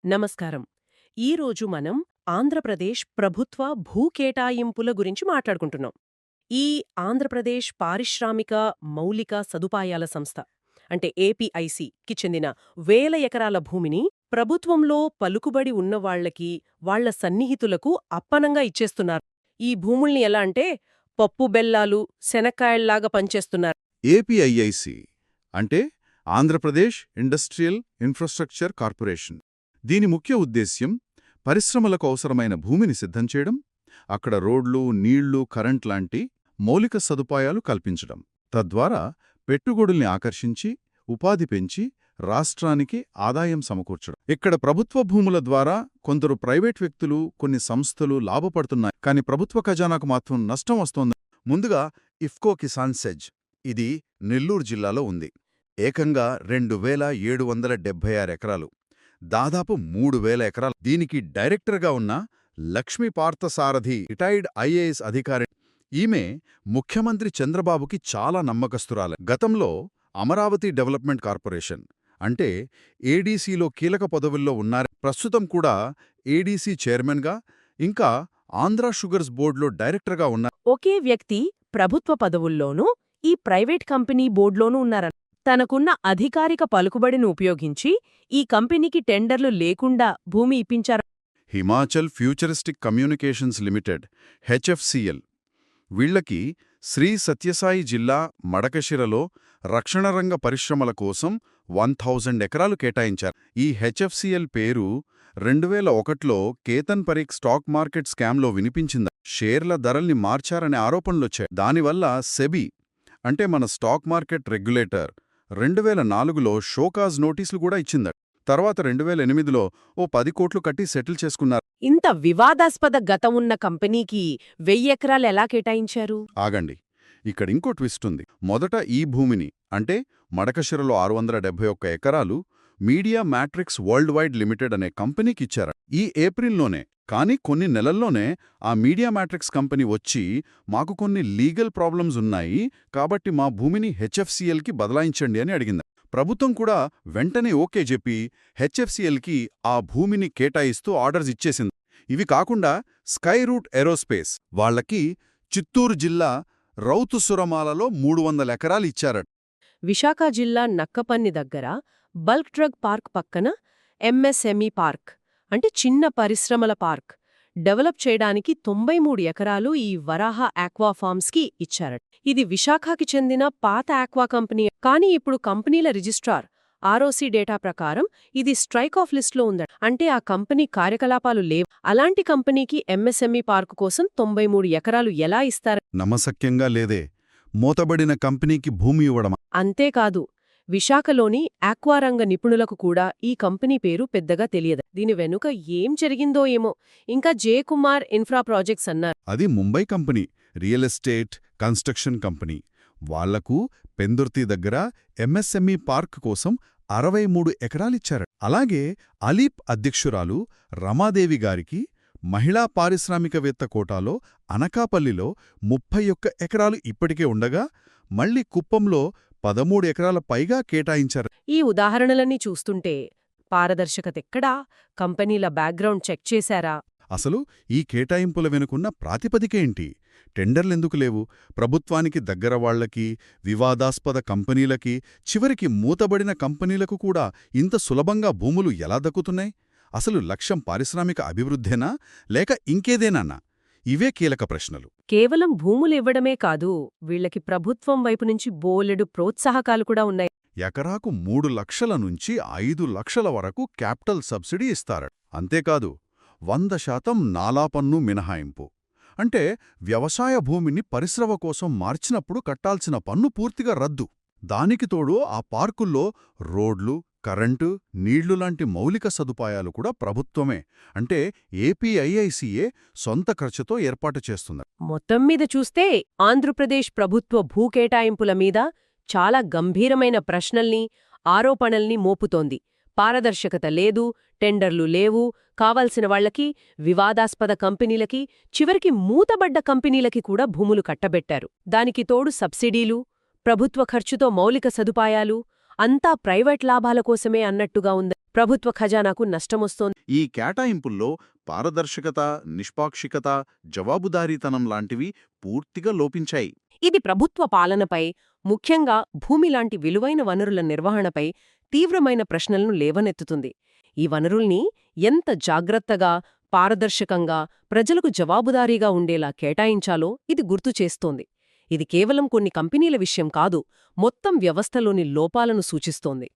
నమస్కారం. ఈరోజు మనం ఆంధ్రప్రదేశ్ ప్రభుత్వ భూ కేటాయింపుల గురించి మాట్లాడుకుంటున్నాం. ఈ ఆంధ్రప్రదేశ్ పారిశ్రామిక మౌలిక సదుపాయాల సంస్థ అంటే ఏపీఐసికి చెందిన వేల ఎకరాల భూమిని ప్రభుత్వంలో పలుకుబడి ఉన్నవాళ్లకి, వాళ్ల సన్నిహితులకు అప్పనంగా ఇచ్చేస్తున్నారు. ఈ భూముల్ని ఎలా అంటే పప్పు బెల్లాలు, శనక్కాయల్లాగా పంచేస్తున్నారు. ఏపీఐఐసి అంటే ఆంధ్రప్రదేశ్ ఇండస్ట్రియల్ ఇన్ఫ్రాస్ట్రక్చర్ కార్పొరేషన్. దీని ముఖ్య ఉద్దేశ్యం పరిశ్రమలకు అవసరమైన భూమిని సిద్ధం చేయడం, అక్కడ రోడ్లు, నీళ్లు, కరెంట్ లాంటి మౌలిక సదుపాయాలు కల్పించడం. తద్వారా పెట్టుబడుల్ని ఆకర్షించి, ఉపాధి పెంచి రాష్ట్రానికి ఆదాయం సమకూర్చడం. ఇక్కడ ప్రభుత్వ భూముల ద్వారా కొందరు ప్రైవేట్ వ్యక్తులు, కొన్ని సంస్థలు లాభపడుతున్నాయి. కానీ ప్రభుత్వ ఖజానాకు మాత్రం నష్టం వస్తోంది. ముందుగా ఇఫ్కో కిసాన్ సెజ్. ఇది నెల్లూరు జిల్లాలో ఉంది. ఏకంగా 2776 ఎకరాలు, దాదాపు 3000 ఎకరాలు. దీనికి డైరెక్టర్గా ఉన్న లక్ష్మీ పార్థసారథి రిటైర్డ్ ఐఏఎస్ అధికారి. ఈమె ముఖ్యమంత్రి చంద్రబాబుకి చాలా నమ్మకస్తురాలే. గతంలో అమరావతి డెవలప్మెంట్ కార్పొరేషన్ అంటే ఏడీసీలో కీలక పదవుల్లో ఉన్నారు. ప్రస్తుతం కూడా ఏడీసీ చైర్మన్గా, ఇంకా ఆంధ్ర షుగర్స్ బోర్డులో డైరెక్టర్గా ఉన్నారు. ఒకే వ్యక్తి ప్రభుత్వ పదవుల్లోనూ ఈ ప్రైవేట్ కంపెనీ బోర్డులోనూ ఉన్నారన్న తనకున్న అధికారిక పలుకుబడిని ఉపయోగించి ఈ కంపెనీకి టెండర్లు లేకుండా భూమి ఇప్పించారు. Himachal futuristic communications limited HFCL. వీళ్లకి శ్రీ సత్యసాయి జిల్లా మడకశిరలో రక్షణరంగ పరిశ్రమల కోసం 1000 ఎకరాలు కేటాయించారు. ఈ హెచ్ఎఫ్సిఎల్ పేరు 2001లో కేతన్ పరీక్ స్టాక్ మార్కెట్ స్కామ్లో వినిపించింది. షేర్ల ధరల్ని మార్చారనే ఆరోపణలొచ్చాయి. దానివల్ల సెబీ అంటే మన స్టాక్ మార్కెట్ రెగ్యులేటర్ 2004లో షోకాజ్ నోటీసులు కూడా ఇచ్చిందట. తర్వాత 2008లో ఓ 10 కోట్లు కట్టి సెటిల్ చేసుకున్నారు. ఇంత వివాదాస్పద గతం ఉన్న కంపెనీకి 1000 ఎకరాలు ఎలా కేటాయించారు? ఆగండి, ఇక్కడ ఇంకో ట్విస్ట్ ఉంది. మొదట ఈ భూమిని అంటే మడకశిరలో 671 ఎకరాలు media matrix world wide limited అనే కంపెనీకి ఇచ్చారు. ఈ ఏప్రిల్లోనే. కానీ కొన్ని నెలల్లోనే ఆ మీడియా మ్యాట్రిక్స్ కంపెనీ వచ్చి మాకు కొన్ని లీగల్ ప్రాబ్లమ్స్ ఉన్నాయి, కాబట్టి మా భూమిని హెచ్ఎఫ్సిఎల్కి బదలాయించండి అని అడిగింది. ప్రభుత్వం కూడా వెంటనే ఓకే చెప్పి హెచ్ఎఫ్సిఎల్కి ఆ భూమిని కేటాయిస్తూ ఆర్డర్స్ ఇచ్చేసింది. ఇవి కాకుండా స్కై రూట్ ఏరోస్పేస్ వాళ్లకి చిత్తూరు జిల్లా రౌతుసురమాలలో 300 ఎకరాలు ఇచ్చారట. విశాఖ జిల్లా నక్కపన్ని దగ్గర బల్క్ డ్రగ్ పార్క్ పక్కన ఎంఎస్ఎంఈ పార్క్ అంటే చిన్న పరిశ్రమల పార్క్ డెవలప్ చేయడానికి 93 ఎకరాలు ఈ వరాహ ఆక్వా ఫార్మ్స్కి ఇచ్చారట. ఇది విశాఖకి చెందిన పాత ఆక్వా కంపెనీ. కానీ ఇప్పుడు కంపెనీల రిజిస్ట్రార్ ఆర్ఓసీ డేటా ప్రకారం ఇది స్ట్రైక్ ఆఫ్ లిస్ట్లో ఉందట. అంటే ఆ కంపెనీ కార్యకలాపాలు లేవు. అలాంటి కంపెనీకి ఎంఎస్ఎంఈ పార్కు కోసం 93 ఎకరాలు ఎలా ఇస్తారు? నమ్మశక్యంగా లేదే. మూతబడిన కంపెనీకి భూమి ఇవ్వడమా? అంతేకాదు, విశాఖలోని ఆక్వారంగ నిపుణులకు కూడా ఈ కంపెనీ పేరు పెద్దగా తెలియదు. దీని వెనుక ఏం జరిగిందో ఏమో. ఇంకా జయకుమార్ ఇన్ఫ్రా ప్రాజెక్ట్స్ అన్నారు. అది Mumbai company, real estate construction company. వాళ్లకు పెందుర్తి దగ్గర ఎంఎస్ఎంఈ పార్క్ కోసం 63 ఎకరాలిచ్చారు. అలాగే అలీప్ అధ్యక్షురాలు రమాదేవి గారికి మహిళా పారిశ్రామికవేత్త కోటాలో అనకాపల్లిలో 31 ఎకరాలు ఇప్పటికే ఉండగా, మళ్లీ కుప్పంలో 13 ఎకరాల పైగా కేటాయించారు. ఈ ఉదాహరణలన్నీ చూస్తుంటే పారదర్శకతెక్కడా? కంపెనీల బ్యాక్గ్రౌండ్ చెక్ చేశారా? అసలు ఈ కేటాయింపుల వెనుకున్న ప్రాతిపదికేంటి? టెండర్లెందుకు లేవు? ప్రభుత్వానికి దగ్గర వాళ్లకి, వివాదాస్పద కంపెనీలకి, చివరికి మూతబడిన కంపెనీలకు కూడా ఇంత సులభంగా భూములు ఎలా దక్కుతున్నాయి? అసలు లక్ష్యం పారిశ్రామిక అభివృద్ధేనా లేక ఇంకేదేనా? ఇవే కీలక ప్రశ్నలు. కేవలం భూములివ్వడమే కాదు, వీళ్లకి ప్రభుత్వం వైపు నుంచి బోలెడు ప్రోత్సాహకాలు కూడా ఉన్నాయి. ఎకరాకు 3 లక్షల నుంచి 5 లక్షల వరకు క్యాపిటల్ సబ్సిడీ ఇస్తారు. అంతేకాదు 100% నాలా పన్ను మినహాయింపు. అంటే వ్యవసాయ భూమిని పరిశ్రమ కోసం మార్చినప్పుడు కట్టాల్సిన పన్ను పూర్తిగా రద్దు. దానికి తోడు ఆ పార్కుల్లో రోడ్లు, కరెంటు, నీళ్లు లాంటి మౌలిక సదుపాయాలు కూడా ప్రభుత్వమే అంటే ఏపీఐఐసిఏ సొంత ఖర్చుతో ఏర్పాటు చేస్తుంది. మొత్తం మీద చూస్తే ఆంధ్రప్రదేశ్ ప్రభుత్వ భూకేటాయింపుల మీద చాలా గంభీరమైన ప్రశ్నల్ని, ఆరోపణల్ని మోపుతోంది. పారదర్శకత లేదు, టెండర్లు లేవు, కావాల్సిన వాళ్లకి, వివాదాస్పద కంపెనీలకి, చివరికి మూతబడ్డ కంపెనీలకి కూడా భూములు కట్టబెట్టారు. దానికి తోడు సబ్సిడీలు, ప్రభుత్వ ఖర్చుతో మౌలిక సదుపాయాలు, అంతా ప్రైవేట్ లాభాల కోసమే అన్నట్టుగా ఉంది. ప్రభుత్వ ఖజానాకు నష్టమొస్తోంది. ఈ కేటాయింపుల్లో పారదర్శకత, నిష్పాక్షికత, జవాబుదారీతనం లాంటివి పూర్తిగా లోపించాయి. ఇది ప్రభుత్వ పాలనపై, ముఖ్యంగా భూమి లాంటి విలువైన వనరుల నిర్వహణపై తీవ్రమైన ప్రశ్నలను లేవనెత్తుతుంది. ఈ వనరుల్ని ఎంత జాగ్రత్తగా, పారదర్శకంగా, ప్రజలకు జవాబుదారీగా ఉండేలా కేటాయించాలో ఇది గుర్తుచేస్తోంది. ఇది కేవలం కొన్ని కంపెనీల విషయం కాదు, మొత్తం వ్యవస్థలోని లోపాలను సూచిస్తోంది.